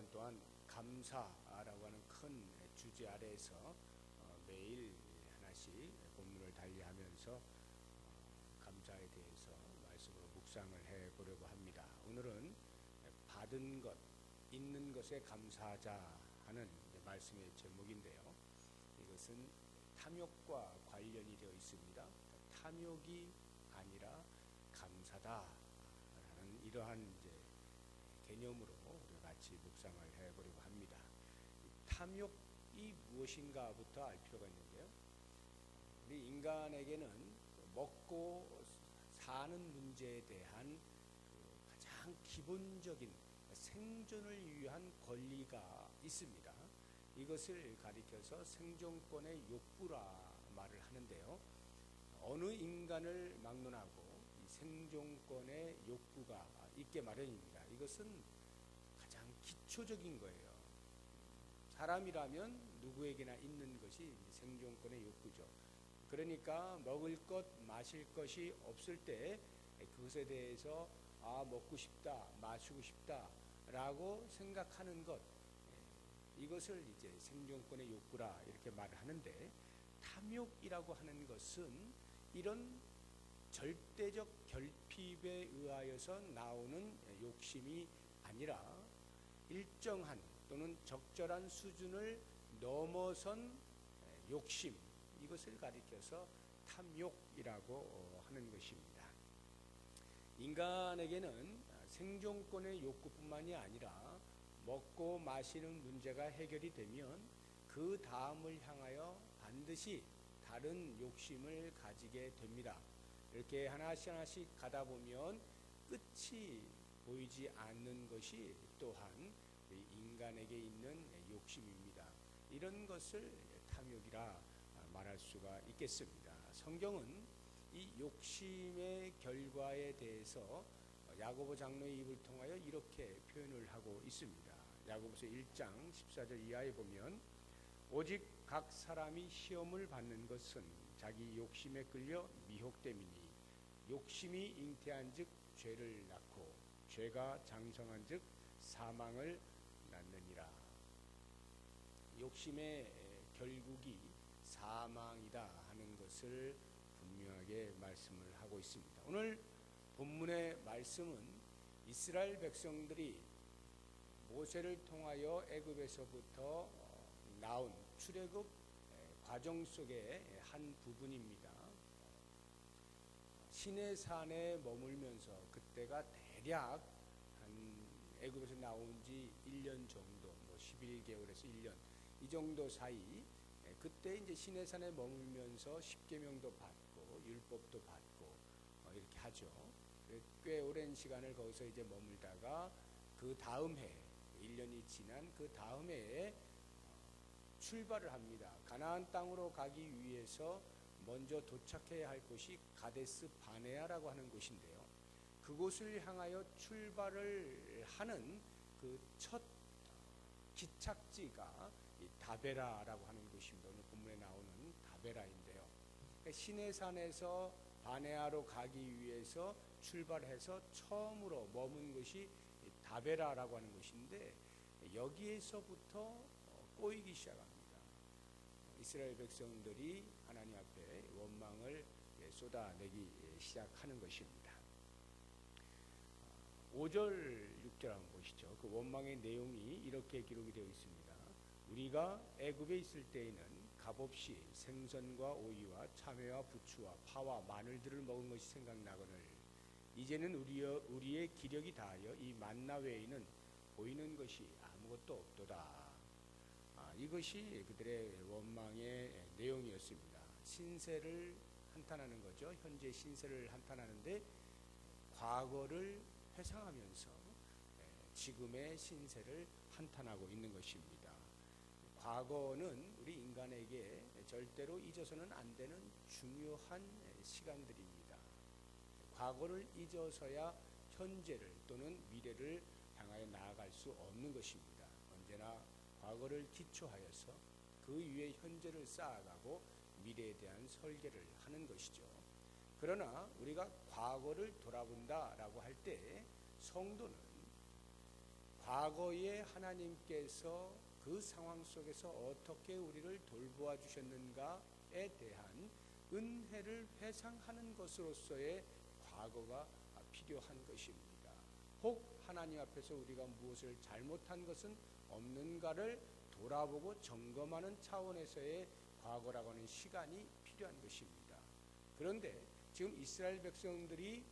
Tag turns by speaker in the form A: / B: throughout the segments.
A: 시간 동안 감사라고 하는 큰 주제 아래에서 매일 하나씩 본문을 달리하면서 감사에 대해서 말씀으로 묵상을 해보려고 합니다. 오늘은 받은 것, 있는 것에 감사하자 하는 말씀의 제목인데요. 이것은 탐욕과 관련이 되어 있습니다. 탐욕이 아니라 감사다라는 이러한 개념으로 우리 같이 묵상을 해보려고 합니다. 탐욕이 무엇인가부터 알 필요가 있는데요. 우리 인간에게는 먹고 사는 문제에 대한 가장 기본적인 생존을 위한 권리가 있습니다. 이것을 가리켜서 생존권의 욕구라 말을 하는데요. 어느 인간을 막론하고 이 생존권의 욕구가 있게 마련입니다. 이것은 가장 기초적인 거예요. 사람이라면 누구에게나 있는 것이 생존권의 욕구죠. 그러니까 먹을 것, 마실 것이 없을 때 그것에 대해서 먹고 싶다, 마시고 싶다라고 생각하는 것, 이것을 이제 생존권의 욕구라 이렇게 말을 하는데, 탐욕이라고 하는 것은 이런 절대적 결핍에 의하여서 나오는 욕심이 아니라 일정한 또는 적절한 수준을 넘어선 욕심, 이것을 가리켜서 탐욕이라고 하는 것입니다. 인간에게는 생존권의 욕구뿐만이 아니라 먹고 마시는 문제가 해결이 되면 그 다음을 향하여 반드시 다른 욕심을 가지게 됩니다. 이렇게 하나씩 하나씩 가다 보면 끝이 보이지 않는 것이 또한 인간에게 있는 욕심입니다. 이런 것을 탐욕이라 말할 수가 있겠습니다. 성경은 이 욕심의 결과에 대해서 야고보 장로의 입을 통하여 이렇게 표현을 하고 있습니다. 야고보서 1장 14절 이하에 보면, 오직 각 사람이 시험을 받는 것은 자기 욕심에 끌려 미혹됨이니 욕심이 잉태한 즉 죄를 낳고 죄가 장성한 즉 사망을 낳느니라. 욕심의 결국이 사망이다 하는 것을 분명하게 말씀을 하고 있습니다. 오늘 본문의 말씀은 이스라엘 백성들이 모세를 통하여 애굽에서부터 나온 출애굽 과정 속의 한 부분입니다. 시내산에 머물면서, 그때가 대략 한 애굽에서 나온 지 1년 정도, 11개월에서 1년 이 정도 사이, 그때 이제 시내산에 머물면서 십계명도 받고 율법도 받고 이렇게 하죠. 꽤 오랜 시간을 거기서 이제 머물다가 그 다음 해, 1년이 지난 그 다음 해에 출발을 합니다. 가나안 땅으로 가기 위해서 먼저 도착해야 할 곳이 가데스 바네아라고 하는 곳인데요. 그곳을 향하여 출발을 하는 그 첫 기착지가 이 다베라라고 하는 곳입니다. 오늘 본문에 나오는 다베라인데요. 시내산에서 바네아로 가기 위해서 출발해서 처음으로 머문 곳이 다베라라고 하는 곳인데, 여기에서부터 꼬이기 시작합니다. 이스라엘 백성들이 하나님 앞에 원망을 쏟아내기 시작하는 것입니다. 5절, 6절 한번 보시죠. 그 원망의 내용이 이렇게 기록이 되어 있습니다. 우리가 애굽에 있을 때에는 값없이 생선과 오이와 참외와 부추와 파와 마늘들을 먹은 것이 생각나거늘 이제는 우리의 기력이 다하여 이 만나 외에는 보이는 것이 아무것도 없도다. 이것이 그들의 원망의 내용이었습니다. 신세를 한탄하는 거죠. 현재 신세를 한탄하는데 과거를 회상하면서 지금의 신세를 한탄하고 있는 것입니다. 과거는 우리 인간에게 절대로 잊어서는 안 되는 중요한 시간들입니다. 과거를 잊어서야 현재를 또는 미래를 향하여 나아갈 수 없는 것입니다. 언제나 과거를 기초하여서 그 위에 현재를 쌓아가고 미래에 대한 설계를 하는 것이죠. 그러나 우리가 과거를 돌아본다라고 할 때 성도는 과거에 하나님께서 그 상황 속에서 어떻게 우리를 돌보아 주셨는가에 대한 은혜를 회상하는 것으로서의 과거가 필요한 것입니다. 혹 하나님 앞에서 우리가 무엇을 잘못한 것은 없는가를 돌아보고 점검하는 차원에서의 과거라고 하는 시간이 필요한 것입니다. 그런데 지금 이스라엘 백성들이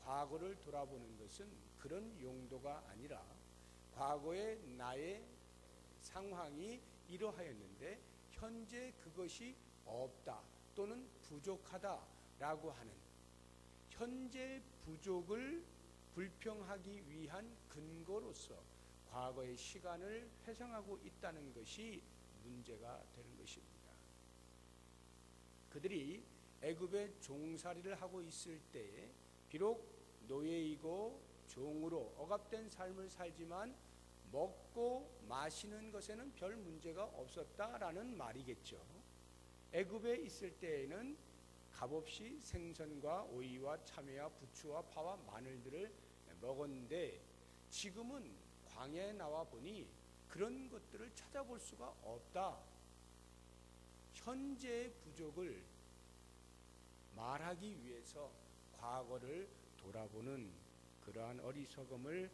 A: 과거를 돌아보는 것은 그런 용도가 아니라 과거의 나의 상황이 이러하였는데 현재 그것이 없다 또는 부족하다라고 하는 현재 부족을 불평하기 위한 근거로서 과거의 시간을 회상하고 있다는 것이 문제가 되는 것입니다. 그들이 애굽의 종살이를 하고 있을 때에 비록 노예이고 종으로 억압된 삶을 살지만 먹고 마시는 것에는 별 문제가 없었다라는 말이겠죠. 애굽에 있을 때에는 값없이 생선과 오이와 참외와 부추와 파와 마늘들을 먹었는데 지금은 광야에 나와 보니 그런 것들을 찾아볼 수가 없다. 현재의 부족을 말하기 위해서 과거를 돌아보는 그러한 어리석음을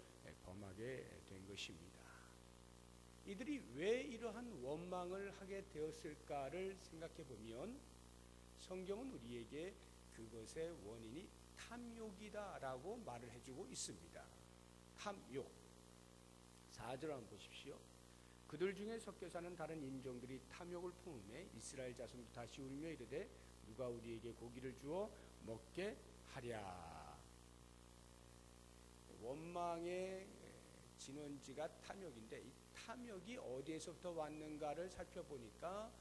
A: 범하게 된 것입니다. 이들이 왜 이러한 원망을 하게 되었을까를 생각해 보면 성경은 우리에게 그것의 원인이 탐욕이다라고 말을 해주고 있습니다. 탐욕. 4절 한번 보십시오. 그들 중에 섞여 사는 다른 인종들이 탐욕을 품음에 이스라엘 자손도 다시 울며 이르되 누가 우리에게 고기를 주어 먹게 하랴. 원망의 진원지가 탐욕인데 이 탐욕이 어디에서부터 왔는가를 살펴보니까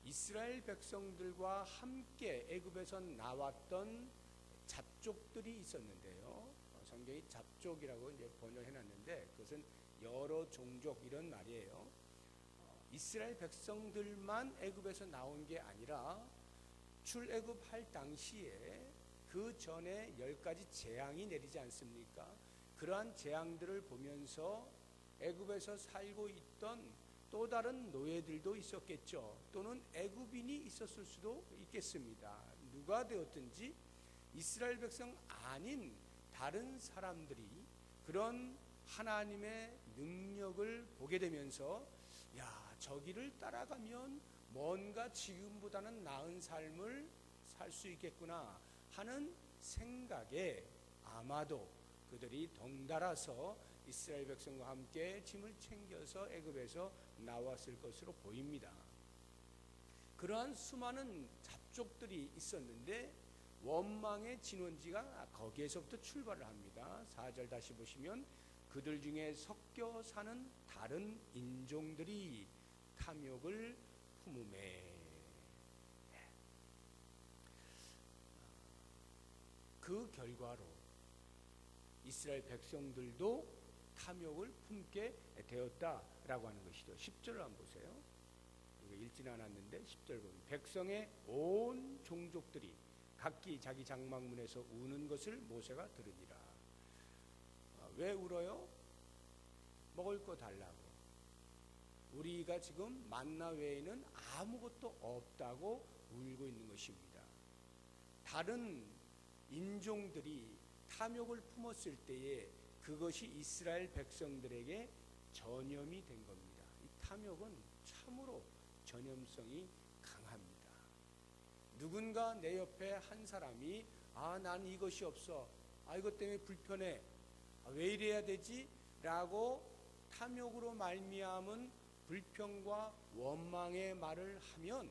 A: 이스라엘 백성들과 함께 애굽에서 나왔던 잡족들이 있었는데요. 성경이 잡족이라고 이제 번역해놨는데 그것은 여러 종족 이런 말이에요. 이스라엘 백성들만 애굽에서 나온 게 아니라 출애굽할 당시에 그 전에 10가지 재앙이 내리지 않습니까? 그러한 재앙들을 보면서 애굽에서 살고 있던 또 다른 노예들도 있었겠죠. 또는 애굽인이 있었을 수도 있겠습니다. 누가 되었든지 이스라엘 백성 아닌 다른 사람들이 그런 하나님의 능력을 보게 되면서 야, 저기를 따라가면 뭔가 지금보다는 나은 삶을 살 수 있겠구나 하는 생각에 아마도 그들이 덩달아서 이스라엘 백성과 함께 짐을 챙겨서 애굽에서 나왔을 것으로 보입니다. 그러한 수많은 잡족들이 있었는데 원망의 진원지가 거기에서부터 출발을 합니다. 4절 다시 보시면 그들 중에 섞여 사는 다른 인종들이 탐욕을 품음에 그 결과로 이스라엘 백성들도 탐욕을 품게 되었다라고 하는 것이죠. 10절을 한번 보세요. 이거 읽지는 않았는데 10절 보면 백성의 온 종족들이 각기 자기 장막문에서 우는 것을 모세가 들으니라. 왜 울어요? 먹을 거 달라고. 우리가 지금 만나 외에는 아무것도 없다고 울고 있는 것입니다. 다른 인종들이 탐욕을 품었을 때에 그것이 이스라엘 백성들에게 전염이 된 겁니다. 이 탐욕은 참으로 전염성이 강합니다. 누군가 내 옆에 한 사람이 난 이것이 없어. 이것 때문에 불편해. 왜 이래야 되지? 라고 탐욕으로 말미암은 불평과 원망의 말을 하면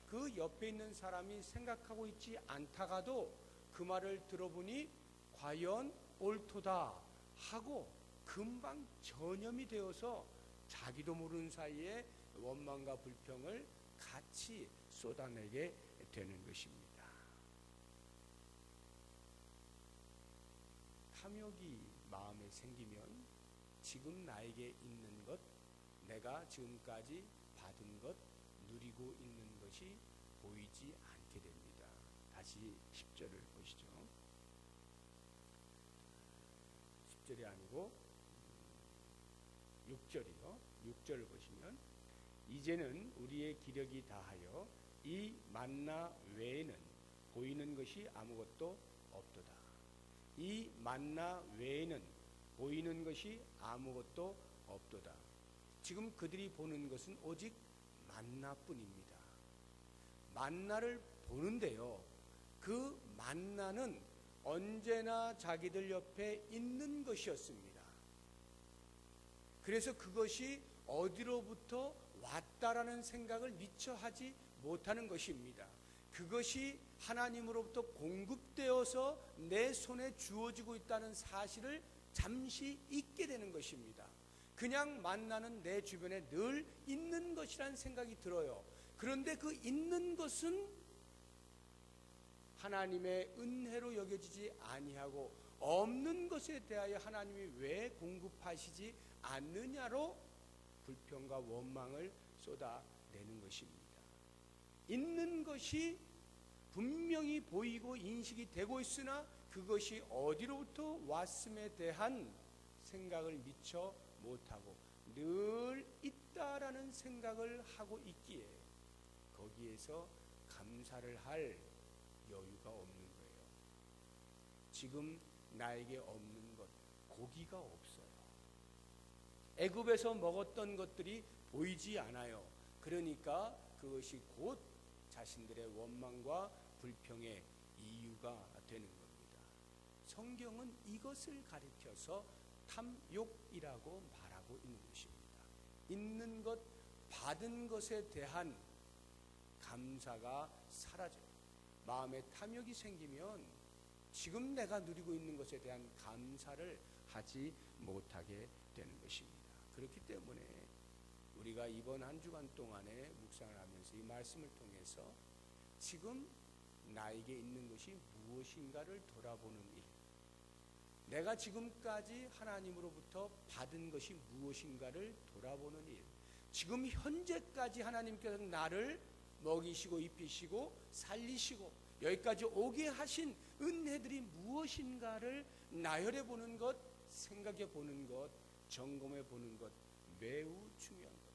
A: 그 옆에 있는 사람이 생각하고 있지 않다가도 그 말을 들어보니 과연 옳도다 하고 금방 전염이 되어서 자기도 모르는 사이에 원망과 불평을 같이 쏟아내게 되는 것입니다. 탐욕이 마음에 생기면 지금 나에게 있는 것, 내가 지금까지 받은 것, 누리고 있는 것이 보이지 않게 됩니다. 다시 10절을 보시죠. 10절이 아니고 6절이요. 6절을 보시면 이제는 우리의 기력이 다하여 이 만나 외에는 보이는 것이 아무것도 없도다. 이 만나 외에는 보이는 것이 아무것도 없도다. 지금 그들이 보는 것은 오직 만나뿐입니다. 만나를 보는데요. 그 만나는 언제나 자기들 옆에 있는 것이었습니다. 그래서 그것이 어디로부터 왔다라는 생각을 미처 하지 못하는 것입니다. 그것이 하나님으로부터 공급되어서 내 손에 주어지고 있다는 사실을 잠시 잊게 되는 것입니다. 그냥 만나는 내 주변에 늘 있는 것이라는 생각이 들어요. 그런데 그 있는 것은 하나님의 은혜로 여겨지지 아니하고 없는 것에 대하여 하나님이 왜 공급하시지 않느냐로 불평과 원망을 쏟아내는 것입니다. 있는 것이 분명히 보이고 인식이 되고 있으나 그것이 어디로부터 왔음에 대한 생각을 미처 못하고 늘 있다라는 생각을 하고 있기에 거기에서 감사를 할 여유가 없는 거예요. 지금 나에게 없는 것, 고기가 없어요. 애굽에서 먹었던 것들이 보이지 않아요. 그러니까 그것이 곧 자신들의 원망과 불평의 이유가 되는 겁니다. 성경은 이것을 가리켜서 탐욕이라고 말하고 있는 것입니다. 있는 것, 받은 것에 대한 감사가 사라져요. 마음에 탐욕이 생기면 지금 내가 누리고 있는 것에 대한 감사를 하지 못하게 되는 것입니다. 그렇기 때문에 우리가 이번 한 주간 동안에 묵상을 하면서 이 말씀을 통해서 지금 나에게 있는 것이 무엇인가를 돌아보는 일, 내가 지금까지 하나님으로부터 받은 것이 무엇인가를 돌아보는 일, 지금 현재까지 하나님께서 나를 먹이시고 입히시고 살리시고 여기까지 오게 하신 은혜들이 무엇인가를 나열해 보는 것, 생각해 보는 것, 점검해 보는 것 매우 중요한 겁니다.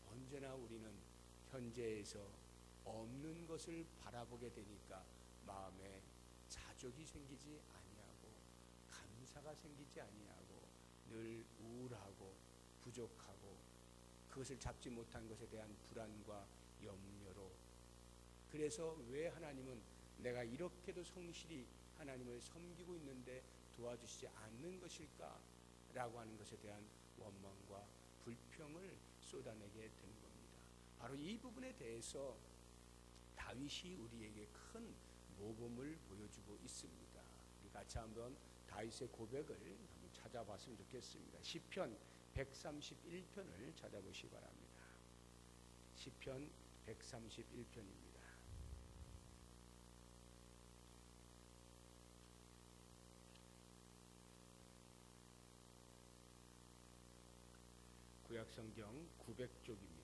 A: 언제나 우리는 현재에서 없는 것을 바라보게 되니까 마음에 자족이 생기지 아니하고 감사가 생기지 아니하고 늘 우울하고 부족하고 그것을 잡지 못한 것에 대한 불안과 염려로, 그래서 왜 하나님은 내가 이렇게도 성실히 하나님을 섬기고 있는데 도와주시지 않는 것일까? 라고 하는 것에 대한 원망과 불평을 쏟아내게 되는 겁니다. 바로 이 부분에 대해서 다윗이 우리에게 큰 모범을 보여주고 있습니다. 우리 같이 한번 다윗의 고백을 한번 찾아봤으면 좋겠습니다. 시편 131편을 찾아보시기 바랍니다. 시편 131편입니다. 구약성경 900쪽입니다.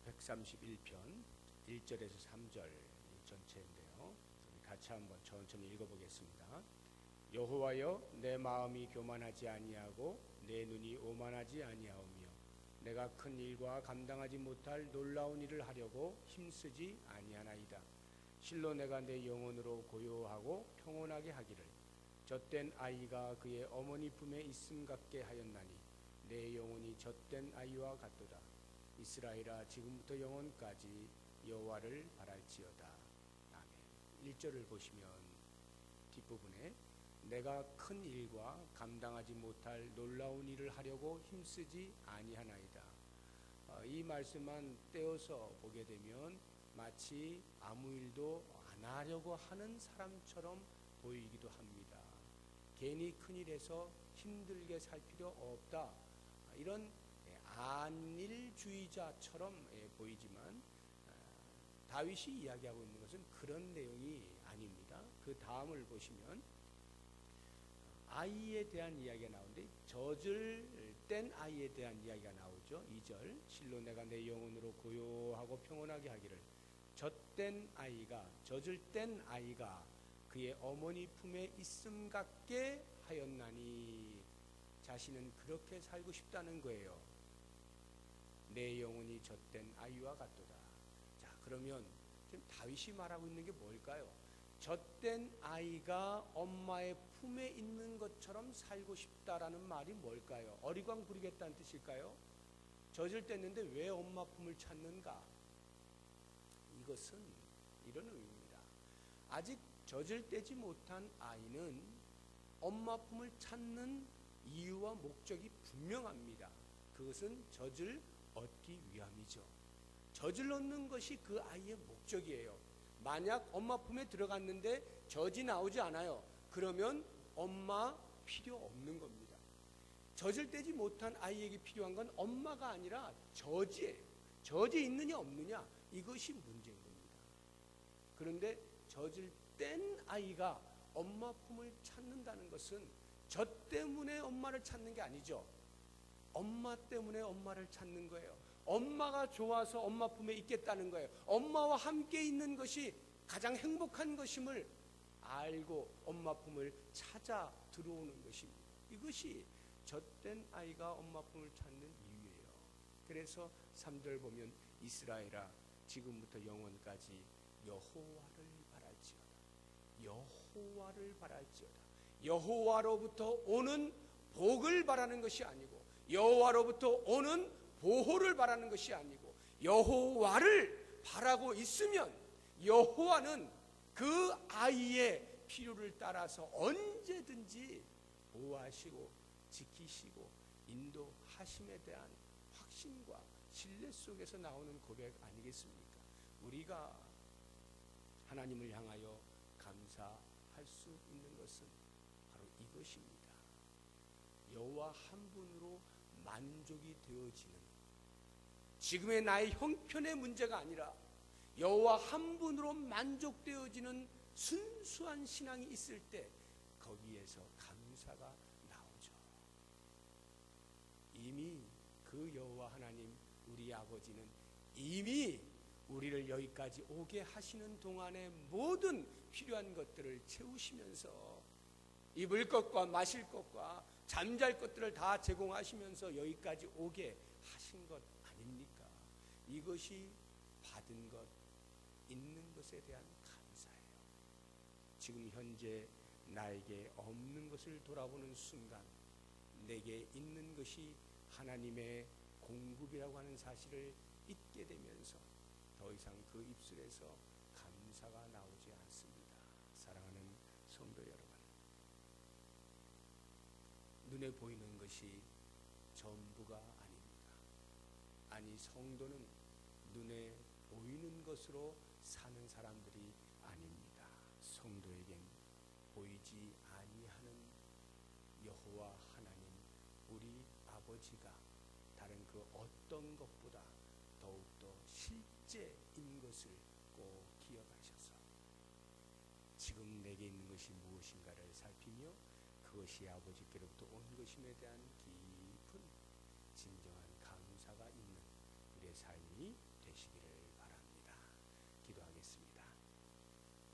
A: 131편 1절에서 3절 전체인데요. 같이 한번 천천히 읽어보겠습니다. 여호와여, 내 마음이 교만하지 아니하고 내 눈이 오만하지 아니하오며 내가 큰 일과 감당하지 못할 놀라운 일을 하려고 힘쓰지 아니하나이다. 실로 내가 내 영혼으로 고요하고 평온하게 하기를 젖된 아이가 그의 어머니 품에 있음 같게 하였나니 내 영혼이 젖된 아이와 같도다. 이스라엘아, 지금부터 영원까지 여호와를 바랄지어다. 아멘. 1절을 보시면 뒷부분에 내가 큰 일과 감당하지 못할 놀라운 일을 하려고 힘쓰지 아니하나이다. 이 말씀만 떼어서 보게 되면 마치 아무 일도 안 하려고 하는 사람처럼 보이기도 합니다. 괜히 큰일에서 힘들게 살 필요 없다. 이런 안일주의자처럼 보이지만 다윗이 이야기하고 있는 것은 그런 내용이 아닙니다. 그 다음을 보시면 아이에 대한 이야기가 나오는데 젖을 뗀 아이에 대한 이야기가 나오죠. 2절 실로 내가 내 영혼으로 고요하고 평온하게 하기를 젖된 아이가, 젖을 뗀 아이가 그의 어머니 품에 있음 같게 하였나니 자신은 그렇게 살고 싶다는 거예요. 내 영혼이 젖된 아이와 같도다. 자, 그러면 지금 다윗이 말하고 있는 게 뭘까요? 젖된 아이가 엄마의 품에 있는 것처럼 살고 싶다라는 말이 뭘까요? 어리광 부리겠다는 뜻일까요? 젖을 뗐는데 왜 엄마 품을 찾는가? 이것은 이런 의미입니다. 아직 젖을 떼지 못한 아이는 엄마 품을 찾는 이유와 목적이 분명합니다. 그것은 젖을 얻기 위함이죠. 젖을 얻는 것이 그 아이의 목적이에요. 만약 엄마 품에 들어갔는데 젖이 나오지 않아요. 그러면 엄마 필요 없는 겁니다. 젖을 떼지 못한 아이에게 필요한 건 엄마가 아니라 젖이에요. 젖이 있느냐 없느냐, 이것이 문제인 겁니다. 그런데 젖을 뗀 아이가 엄마 품을 찾는다는 것은 젖 때문에 엄마를 찾는 게 아니죠. 엄마 때문에 엄마를 찾는 거예요. 엄마가 좋아서 엄마 품에 있겠다는 거예요. 엄마와 함께 있는 것이 가장 행복한 것임을 알고 엄마 품을 찾아 들어오는 것입니다. 이것이 젖된 아이가 엄마 품을 찾는 이유예요. 그래서 3절 보면 이스라엘아 지금부터 영원까지 여호와를 바랄지어다. 여호와를 바랄지어다. 여호와로부터 오는 복을 바라는 것이 아니고, 여호와로부터 오는 보호를 바라는 것이 아니고, 여호와를 바라고 있으면 여호와는 그 아이의 필요를 따라서 언제든지 보호하시고 지키시고 인도하심에 대한 확신과 신뢰 속에서 나오는 고백 아니겠습니까? 우리가 하나님을 향하여 감사할 수 있는 것은 바로 이것입니다. 여호와 한 분으로 만족이 되어지는, 지금의 나의 형편의 문제가 아니라 여호와 한 분으로 만족되어지는 순수한 신앙이 있을 때 거기에서 감사가 나오죠. 이미 그 여호와 하나님 우리 아버지는 이미 우리를 여기까지 오게 하시는 동안에 모든 필요한 것들을 채우시면서 입을 것과 마실 것과 잠잘 것들을 다 제공하시면서 여기까지 오게 하신 것 아닙니까? 이것이 받은 것, 있는 것에 대한 감사예요. 지금 현재 나에게 없는 것을 돌아보는 순간 내게 있는 것이 하나님의 공급이라고 하는 사실을 잊게 되면서 더 이상 그 입술에서 감사가 나오지 않습니다. 사랑하는 성도 여러분, 눈에 보이는 것이 전부가 아닙니다. 아니, 성도는 눈에 보이는 것으로 사는 사람들이 아닙니다. 성도에겐 보이지 아니하는 여호와 하나님 우리 아버지가 다른 그 어떤 것보다 더욱더 실제인 것을 꼭 기억하셔서 지금 내게 있는 것이 무엇인가를 살피며 그것이 아버지께로부터 온 것임에 대한 깊은 진정한 감사가 있는 우리의 삶이 되시기를